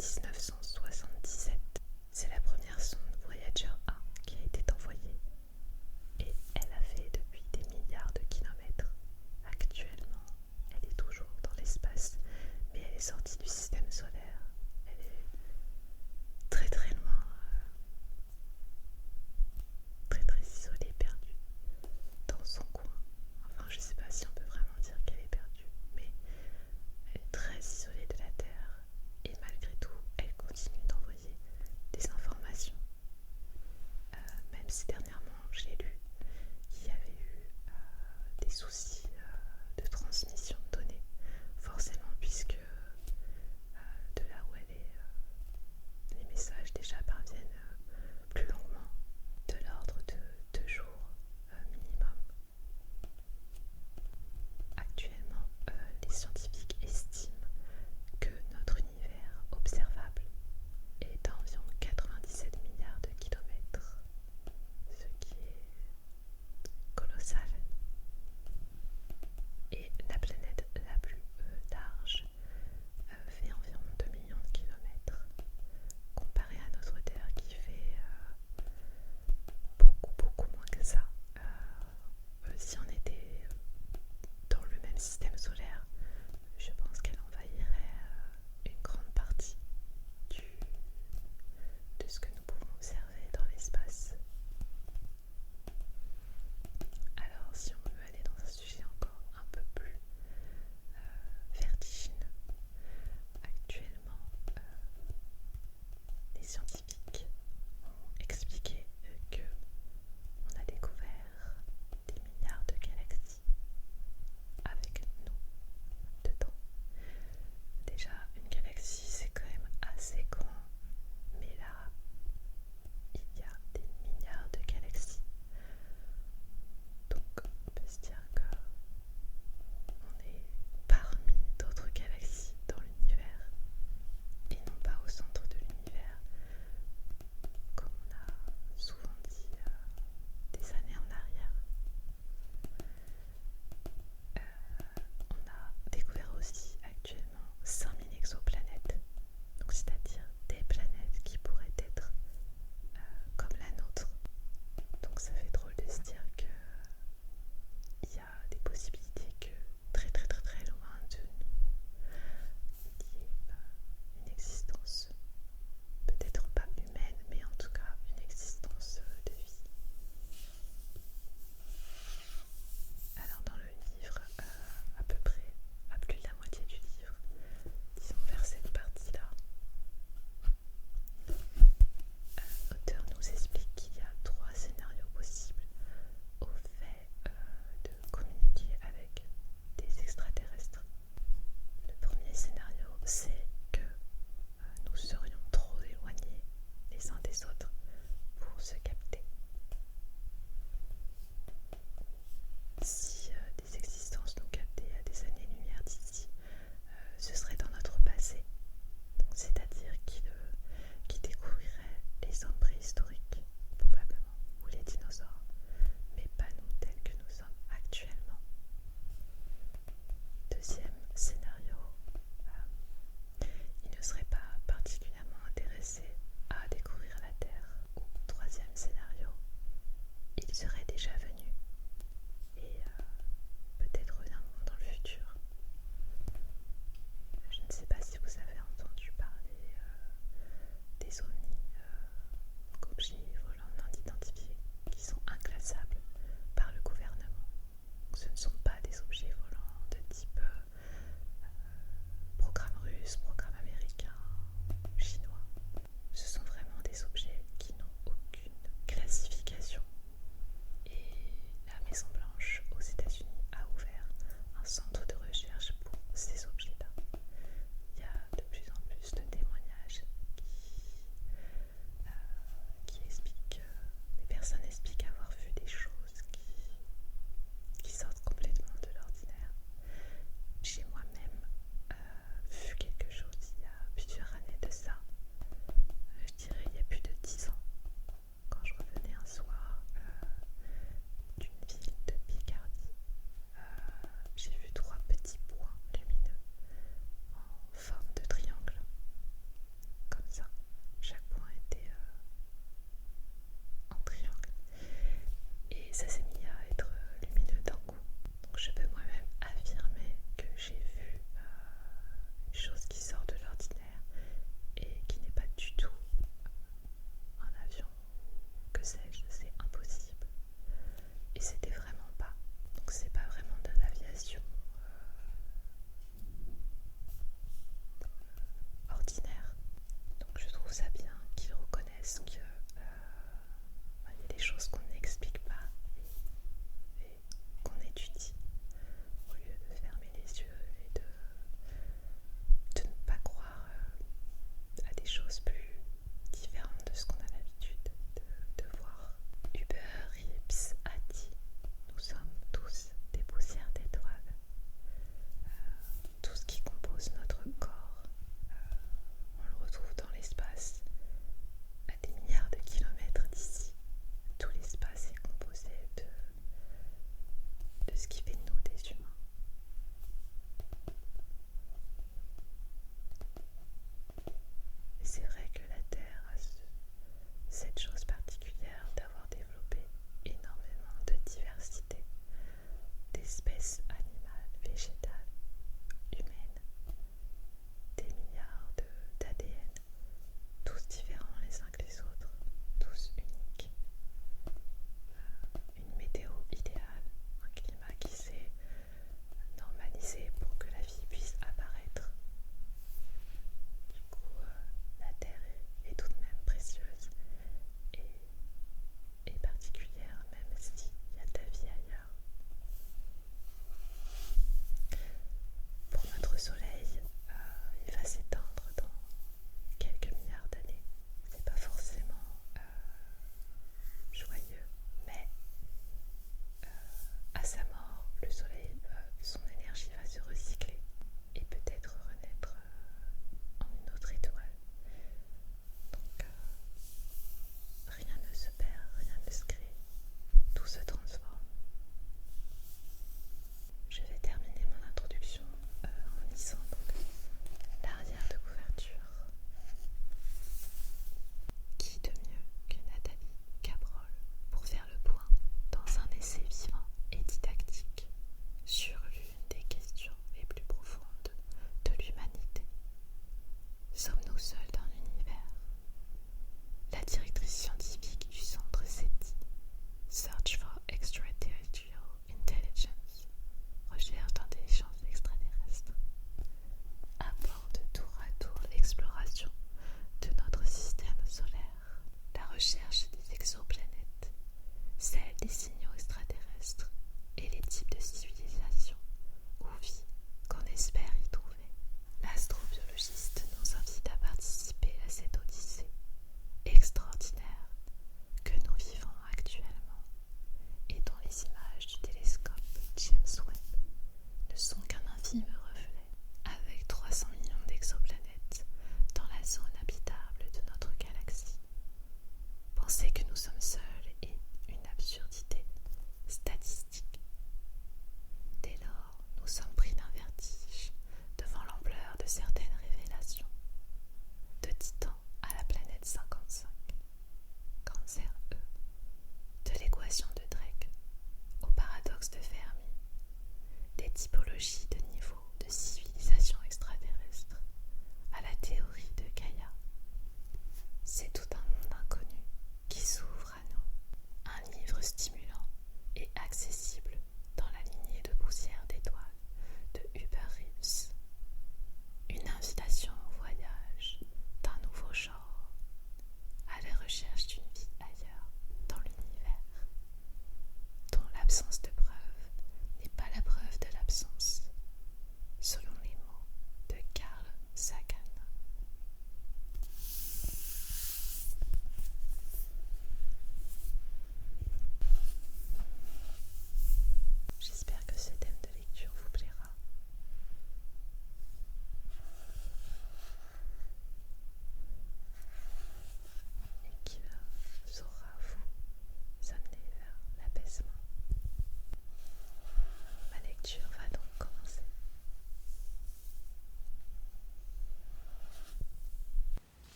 1977. C'est la première sonde Voyager A qui a été envoyée et elle a fait depuis des milliards de kilomètres. Actuellement, elle est toujours dans l'espace, mais elle est sortie du système solaire. Elle est très très loin, très très isolée, perdue dans son coin. Enfin, je sais pas si on peut vraiment dire qu'elle est perdue, mais elle est très isolée de la Terre et malgré tout, elle continue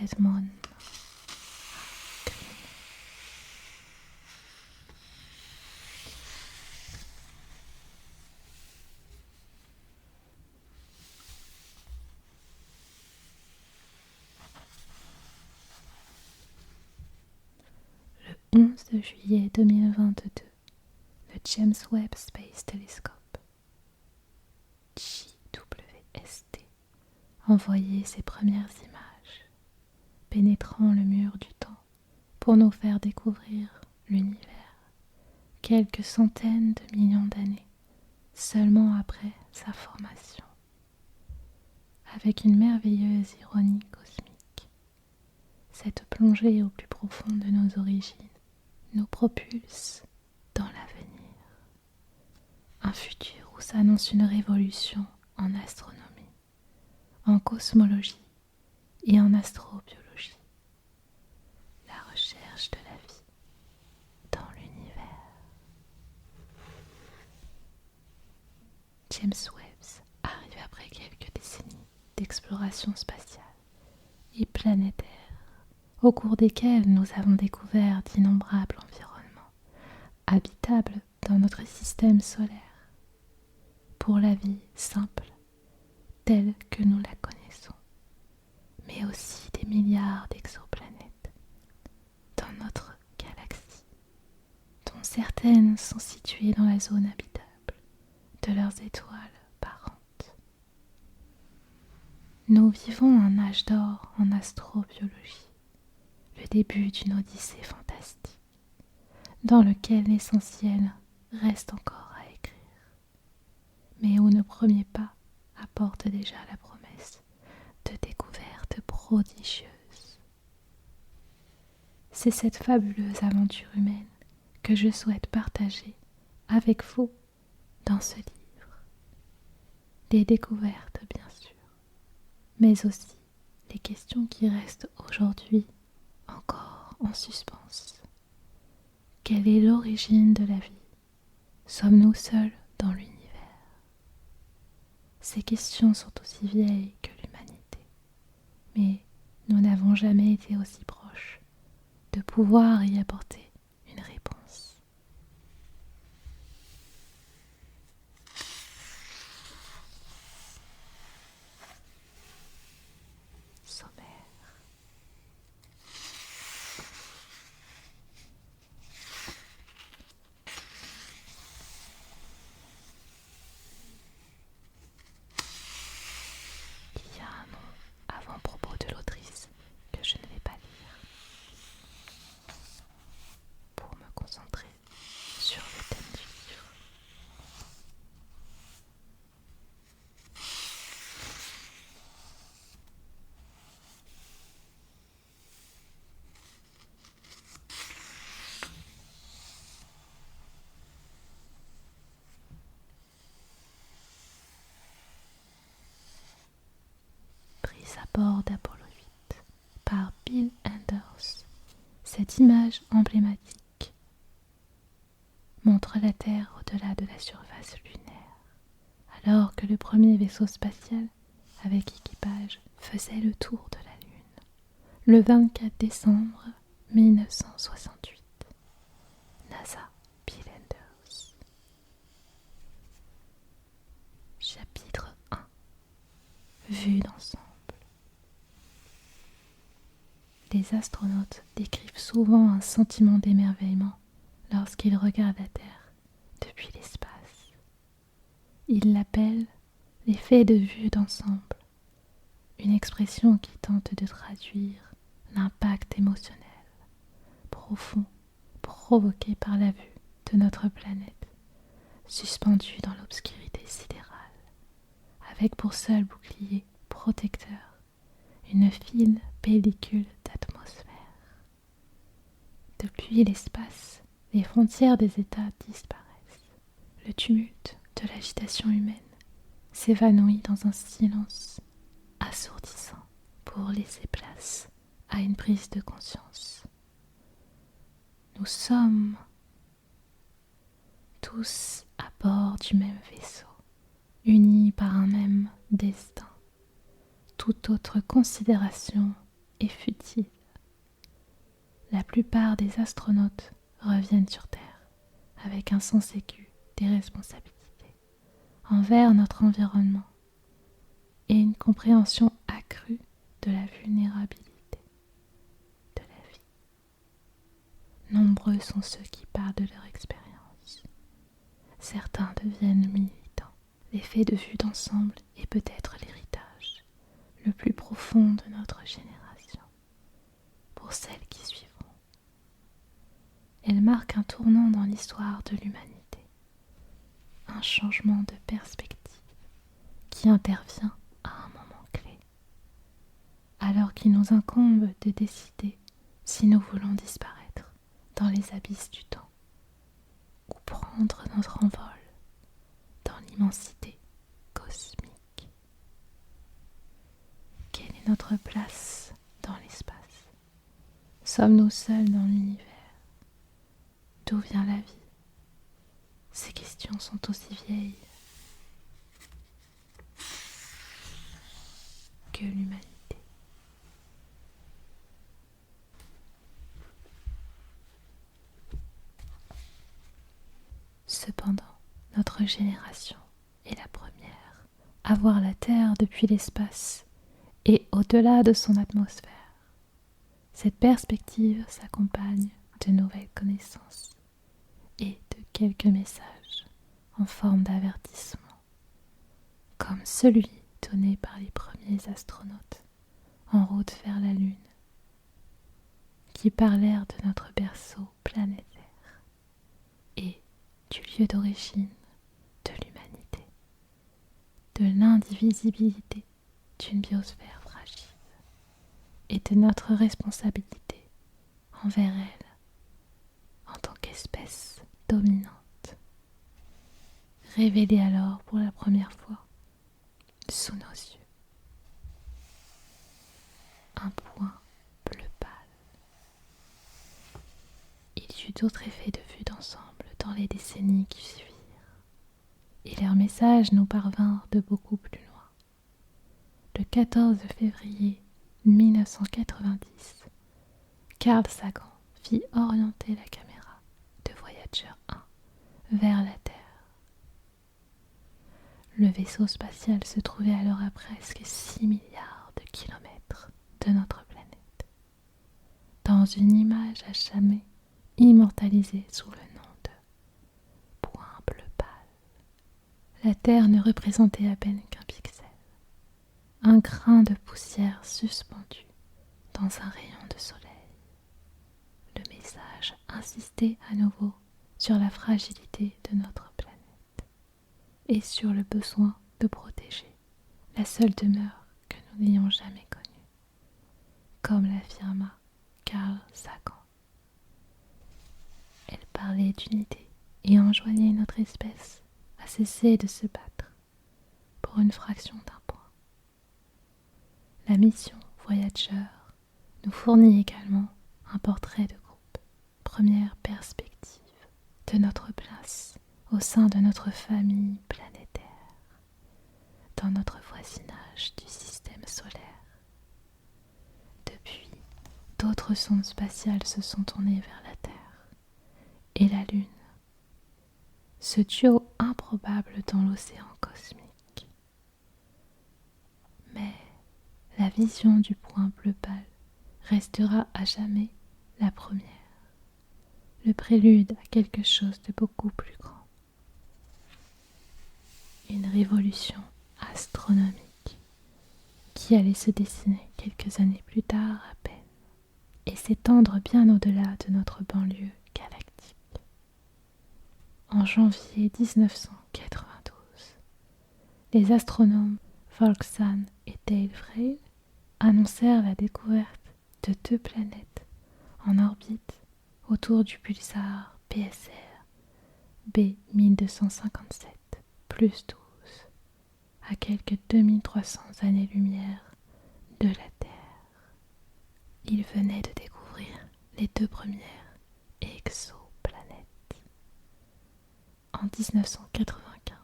Dead Moon. Le 11 juillet 2022, le James Webb Space Telescope, JWST, envoyait ses premières images, pénétrant le mur du temps pour nous faire découvrir l'univers, quelques centaines de millions d'années seulement après sa formation. Avec une merveilleuse ironie cosmique, cette plongée au plus profond de nos origines nous propulse dans l'avenir. Un futur où s'annonce une révolution en astronomie, en cosmologie et en astrobiologie. La recherche de la vie dans l'univers. James Webb arrive après quelques décennies d'exploration spatiale et planétaire, au cours desquelles nous avons découvert d'innombrables environnements habitables dans notre système solaire, pour la vie simple, telle que nous la connaissons, mais aussi des milliards d'exoplanètes dans notre galaxie, dont certaines sont situées dans la zone habitable de leurs étoiles parentes. Nous vivons un âge d'or en astrobiologie, le début d'une odyssée fantastique, dans lequel l'essentiel reste encore à écrire, mais où nos premiers pas apportent déjà la promesse de découvertes prodigieuses. C'est cette fabuleuse aventure humaine que je souhaite partager avec vous dans ce livre. Des découvertes, bien sûr, mais aussi les questions qui restent aujourd'hui encore en suspens. Quelle est l'origine de la vie? Sommes-nous seuls dans l'univers? Ces questions sont aussi vieilles que l'humanité, mais nous n'avons jamais été aussi proches de pouvoir y apporter une réponse. Sommaire. Il y a un nom avant-propos de l'autrice que je ne vais pas lire pour me concentrer sur le thème du livre. Prise à bord d'Apollo 8 par Bill Anders, cette image emblématique montre la Terre au-delà de la surface lunaire, alors que le premier vaisseau spatial avec équipage faisait le tour de la Lune, le 24 décembre 1968. NASA, Bill Anders. Chapitre 1. Vue d'ensemble. Les astronautes décrivent souvent un sentiment d'émerveillement lorsqu'ils regardent la Terre depuis l'espace. Ils l'appellent l'effet de vue d'ensemble, une expression qui tente de traduire l'impact émotionnel profond provoqué par la vue de notre planète, suspendue dans l'obscurité sidérale, avec pour seul bouclier protecteur une fine pellicule d'atmosphère. Depuis l'espace, les frontières des États disparaissent. Le tumulte de l'agitation humaine s'évanouit dans un silence assourdissant pour laisser place à une prise de conscience. Nous sommes tous à bord du même vaisseau, unis par un même destin. Toute autre considération et futile. La plupart des astronautes reviennent sur Terre avec un sens aigu des responsabilités envers notre environnement et une compréhension accrue de la vulnérabilité de la vie. Nombreux sont ceux qui parlent de leur expérience. Certains deviennent militants. L'effet de vue d'ensemble est peut-être l'héritage le plus profond de notre génération. Pour celles qui suivront, elle marque un tournant dans l'histoire de l'humanité, un changement de perspective qui intervient à un moment clé, alors qu'il nous incombe de décider si nous voulons disparaître dans les abysses du temps ou prendre notre envol dans l'immensité cosmique. Quelle est notre place dans l'espace? Sommes-nous seuls dans l'univers? D'où vient la vie? Ces questions sont aussi vieilles que l'humanité. Cependant, notre génération est la première à voir la Terre depuis l'espace et au-delà de son atmosphère. Cette perspective s'accompagne de nouvelles connaissances et de quelques messages en forme d'avertissement, comme celui donné par les premiers astronautes en route vers la Lune, qui parlèrent de notre berceau planétaire et du lieu d'origine de l'humanité, de l'indivisibilité d'une biosphère fragile et de notre responsabilité envers elle en tant qu'espèce dominante, révélée alors pour la première fois sous nos yeux. Un point bleu pâle. Il y eut d'autres effets de vue d'ensemble dans les décennies qui suivirent, et leurs messages nous parvinrent de beaucoup plus loin. Le 14 février 1990, Carl Sagan fit orienter la caméra de Voyager 1 vers la Terre. Le vaisseau spatial se trouvait alors à presque 6 milliards de kilomètres de notre planète, dans une image à jamais immortalisée sous le nom de point bleu pâle. La Terre ne représentait à peine qu'un pixel, un grain de poussière suspendu dans un rayon de soleil. Le message insistait à nouveau sur la fragilité de notre planète et sur le besoin de protéger la seule demeure que nous n'ayons jamais connue, comme l'affirma Carl Sagan. Elle parlait d'unité et enjoignait notre espèce à cesser de se battre pour une fraction d'un point. La mission Voyager nous fournit également un portrait de groupe, première perspective de notre place au sein de notre famille planétaire, dans notre voisinage du système solaire. Depuis, d'autres sondes spatiales se sont tournées vers la Terre et la Lune, ce duo improbable dans l'océan cosmique. Mais la vision du point bleu pâle restera à jamais la première, le prélude à quelque chose de beaucoup plus grand. Une révolution astronomique qui allait se dessiner quelques années plus tard à peine et s'étendre bien au-delà de notre banlieue galactique. En janvier 1992, les astronomes Volksan et Dale Frail annoncèrent la découverte de 2 planètes en orbite autour du pulsar PSR B1257 plus 12, à quelques 2300 années-lumière de la Terre. Ils venaient de découvrir les 2 premières exoplanètes. En 1995,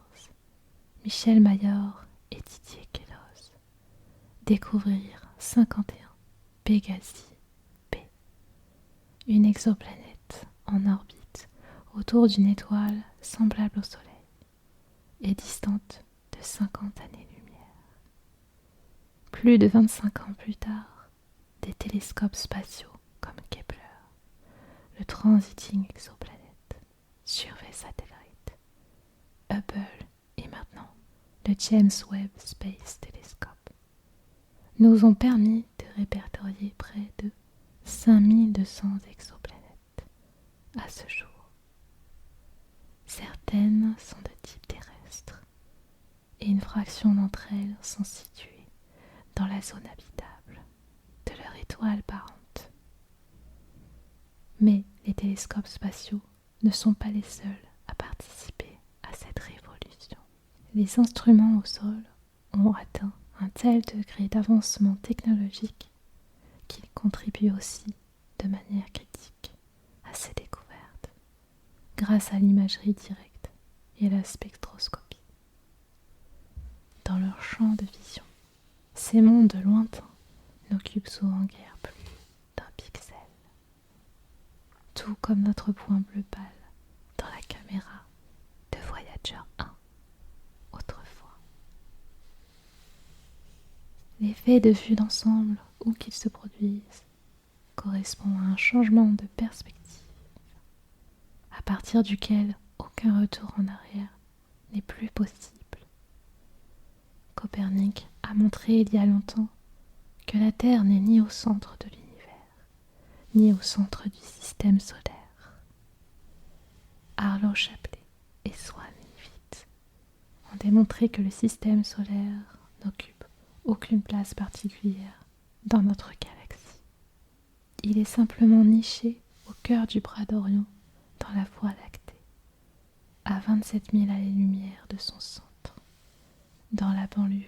Michel Mayor et Didier Queloz découvrirent 51 Pégasi P, une exoplanète en orbite autour d'une étoile semblable au Soleil et distante de 50 années-lumière. Plus de 25 ans plus tard, des télescopes spatiaux comme Kepler, le Transiting Exoplanet, Survey Satellite, Hubble et maintenant le James Webb Space Telescope nous ont permis de répertorier près de 5200 exoplanètes à ce jour. Certaines sont de type terrestre et une fraction d'entre elles sont situées dans la zone habitable de leur étoile parente. Mais les télescopes spatiaux ne sont pas les seuls à participer à cette révolution. Les instruments au sol ont atteint un tel degré d'avancement technologique qu'ils contribuent aussi de manière critique à ces découvertes grâce à l'imagerie directe et à la spectroscopie. Dans leur champ de vision, ces mondes lointains n'occupent souvent guère plus d'un pixel. Tout comme notre point bleu pâle dans la caméra de Voyager 1 autrefois. L'effet de vue d'ensemble, où qu'il se produise, correspond à un changement de perspective, à partir duquel aucun retour en arrière n'est plus possible. Copernic a montré il y a longtemps que la Terre n'est ni au centre de l'univers, ni au centre du système solaire. Arlo Shapley et Swan Leavitt ont démontré que le système solaire n'occupe aucune place particulière dans notre galaxie. Il est simplement niché au cœur du bras d'Orion dans la Voie lactée, à 27 000 années-lumière de son centre, dans la banlieue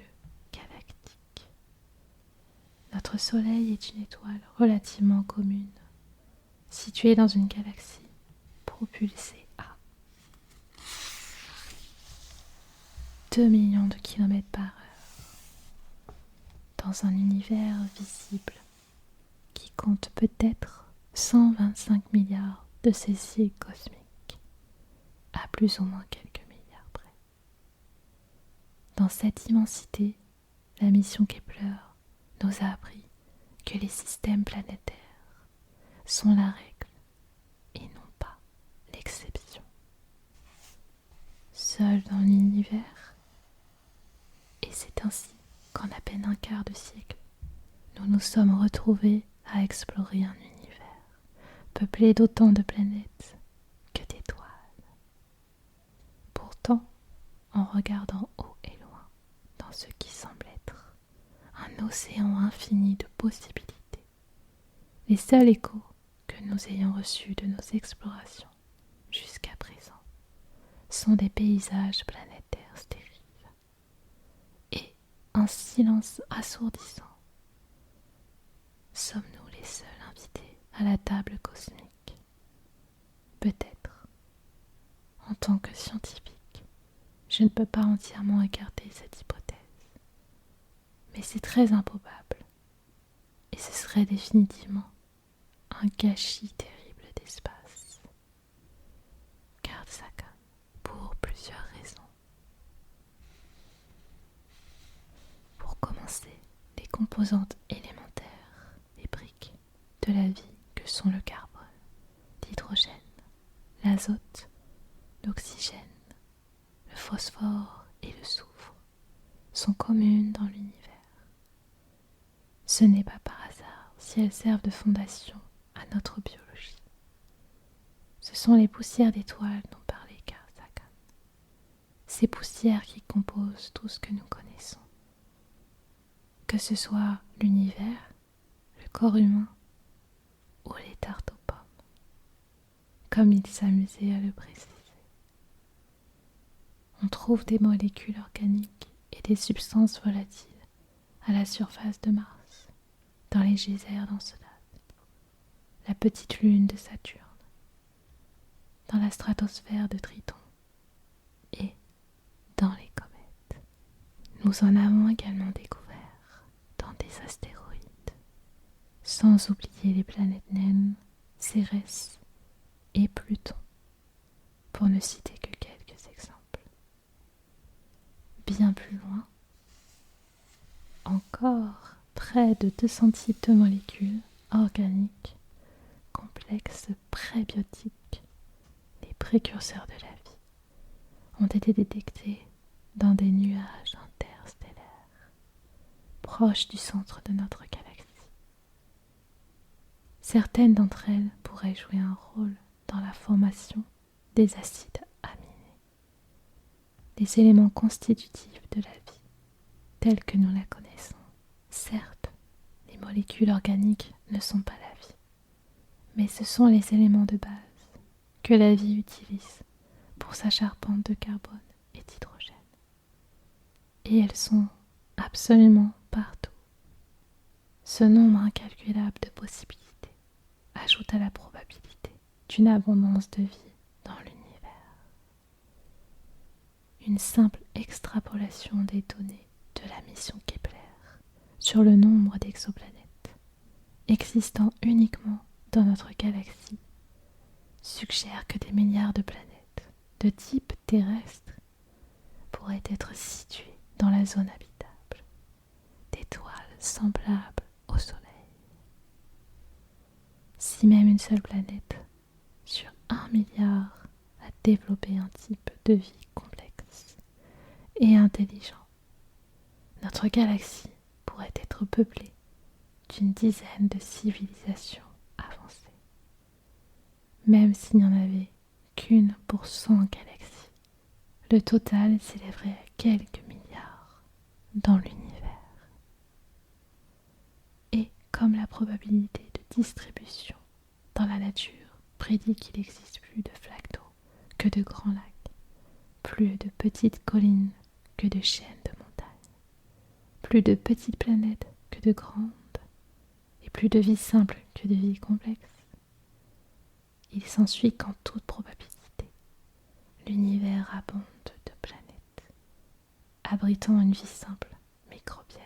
galactique. Notre Soleil est une étoile relativement commune, située dans une galaxie propulsée à 2 millions de kilomètres par heure, dans un univers visible qui compte peut-être 125 milliards de céciles cosmiques, à plus ou moins quelques milliards près. Dans cette immensité, la mission Kepler nous a appris que les systèmes planétaires sont la règle et non pas l'exception. Seul dans l'univers, et c'est ainsi qu'en à peine un quart de siècle, nous nous sommes retrouvés à explorer un univers peuplé d'autant de planètes que d'étoiles. Pourtant, en regardant haut et loin dans ce qui semble être un océan infini de possibilités, les seuls échos que nous ayons reçus de nos explorations jusqu'à présent sont des paysages planétaires stériles et un silence assourdissant. Sommes-nous les seuls invités à la table cosmique? Peut-être. En tant que scientifique, je ne peux pas entièrement écarter cette hypothèse. Mais c'est très improbable. Et ce serait définitivement un gâchis terrible d'espace. Carl Sagan, pour plusieurs raisons. Pour commencer, les composantes élémentaires, les briques de la vie que sont le carbone, l'hydrogène, l'azote, l'oxygène, le phosphore et le soufre sont communes dans l'univers. Ce n'est pas par hasard si elles servent de fondation à notre biologie. Ce sont les poussières d'étoiles dont parlait Carl Sagan. Ces poussières qui composent tout ce que nous connaissons. Que ce soit l'univers, le corps humain ou les tartes aux pommes, comme il s'amusait à le préciser. On trouve des molécules organiques et des substances volatiles à la surface de Mars, dans les geysers d'Encelade, la petite lune de Saturne, dans la stratosphère de Triton et dans les comètes. Nous en avons également découvert dans des astéroïdes, sans oublier les planètes naines, Cérès et Pluton, pour ne citer que quelques exemples. Bien plus loin, encore près de 200 types de molécules organiques, complexes, prébiotiques, les précurseurs de la vie, ont été détectés dans des nuages interstellaires, proches du centre de notre galaxie. Certaines d'entre elles pourraient jouer un rôle dans la formation des acides aminés, des éléments constitutifs de la vie, tels que nous la connaissons. Certes, les molécules organiques ne sont pas la vie, mais ce sont les éléments de base que la vie utilise pour sa charpente de carbone et d'hydrogène. Et elles sont absolument partout. Ce nombre incalculable de possibilités ajoute à la probabilité d'une abondance de vie dans l'univers. Une simple extrapolation des données de la mission Kepler sur le nombre d'exoplanètes existant uniquement dans notre galaxie suggère que des milliards de planètes de type terrestre pourraient être situées dans la zone habitable d'étoiles semblables au Soleil. Si même une seule planète sur 1 milliard a développé un type de vie complexe et intelligent, notre galaxie pourrait être peuplée d'une dizaine de civilisations avancées. Même s'il n'y en avait qu'une pour 100 galaxies, le total s'élèverait à quelques milliards dans l'univers. Et comme la probabilité de distribution dans la nature prédit qu'il existe plus de flaques d'eau que de grands lacs, plus de petites collines que de chaînes de montagnes, plus de petites planètes que de grandes, et plus de vie simple que de vie complexe, il s'ensuit qu'en toute probabilité, l'univers abonde de planètes, abritant une vie simple microbienne.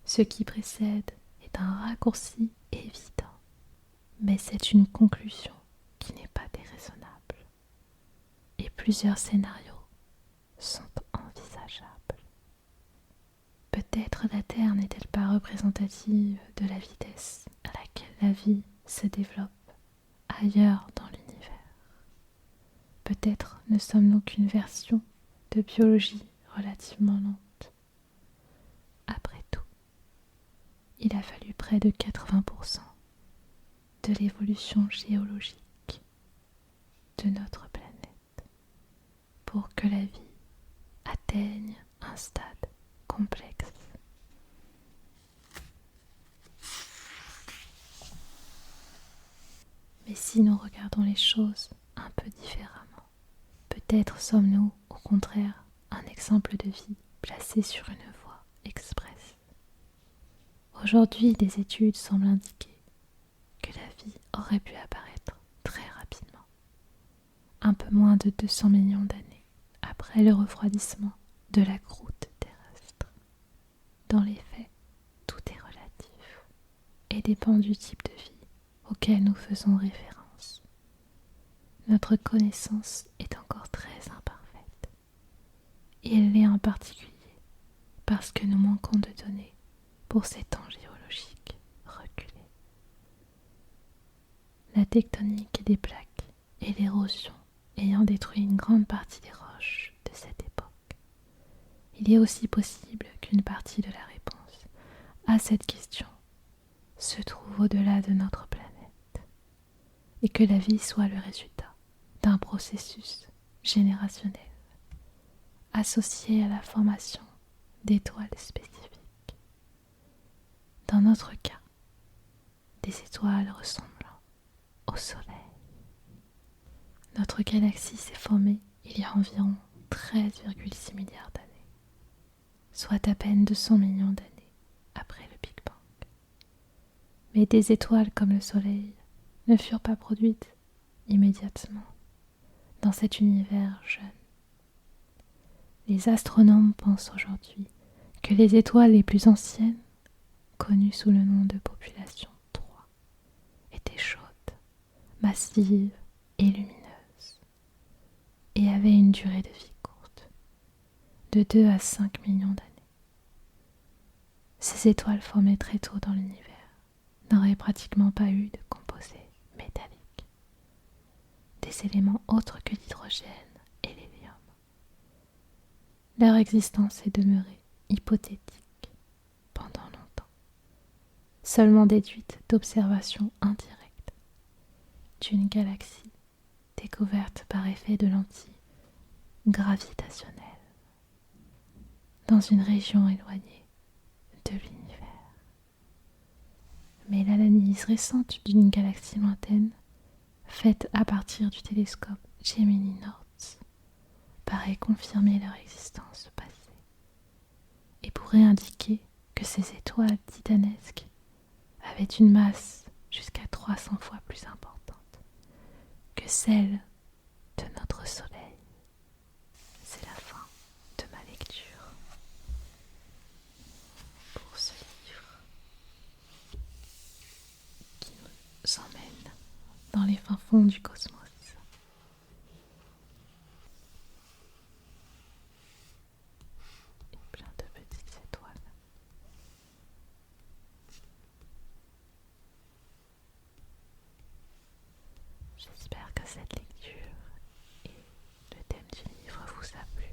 Ce qui précède est un raccourci évident, mais c'est une conclusion qui n'est pas déraisonnable. Et plusieurs scénarios sont envisageables. Peut-être la Terre n'est-elle pas représentative de la vitesse à laquelle la vie se développe ailleurs dans l'univers. Peut-être ne sommes-nous qu'une version de biologie relativement lente. Après tout, il a fallu près de 80% de l'évolution géologique de notre planète pour que la vie atteigne un stade complexe. Mais si nous regardons les choses un peu différemment, peut-être sommes-nous, au contraire, un exemple de vie placé sur une voie express. Aujourd'hui, des études semblent indiquer que la vie aurait pu apparaître très rapidement, un peu moins de 200 millions d'années après le refroidissement de la croûte terrestre. Dans les faits, tout est relatif et dépend du type de vie auquel nous faisons référence. Notre connaissance est encore très imparfaite, et elle l'est en particulier parce que nous manquons de données pour ces temps géologiques reculés. La tectonique des plaques et l'érosion ayant détruit une grande partie des roches de cette époque, il est aussi possible qu'une partie de la réponse à cette question se trouve au-delà de notre planète, et que la vie soit le résultat d'un processus générationnel associé à la formation d'étoiles spécifiques. Dans notre cas, des étoiles ressemblant au Soleil. Notre galaxie s'est formée il y a environ 13,6 milliards d'années, soit à peine 200 millions d'années après le Big Bang. Mais des étoiles comme le Soleil ne furent pas produites immédiatement dans cet univers jeune. Les astronomes pensent aujourd'hui que les étoiles les plus anciennes, connues sous le nom de populations massives et lumineuses, et avaient une durée de vie courte, de 2 à 5 millions d'années. Ces étoiles formées très tôt dans l'univers n'auraient pratiquement pas eu de composés métalliques, des éléments autres que l'hydrogène et l'hélium. Leur existence est demeurée hypothétique pendant longtemps, seulement déduite d'observations indirectes d'une galaxie découverte par effet de lentilles gravitationnelles dans une région éloignée de l'univers. Mais l'analyse récente d'une galaxie lointaine, faite à partir du télescope Gemini North, paraît confirmer leur existence passée et pourrait indiquer que ces étoiles titanesques avaient une masse jusqu'à 300 fois plus importante que celle de notre Soleil. C'est la fin de ma lecture pour ce livre qui nous emmène dans les fins fonds du cosmos. Et plein de petites étoiles. J'espère que cette lecture et le thème du livre vous a plu.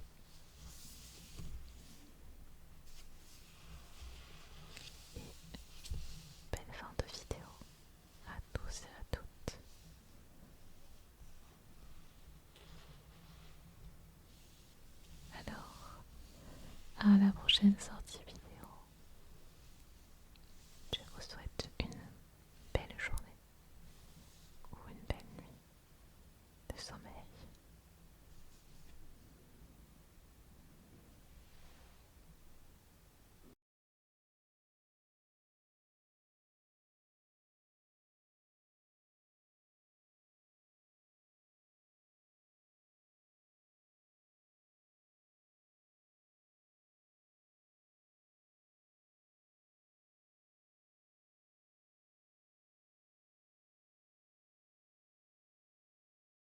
Et belle fin de vidéo à tous et à toutes. Alors, à la prochaine sortie.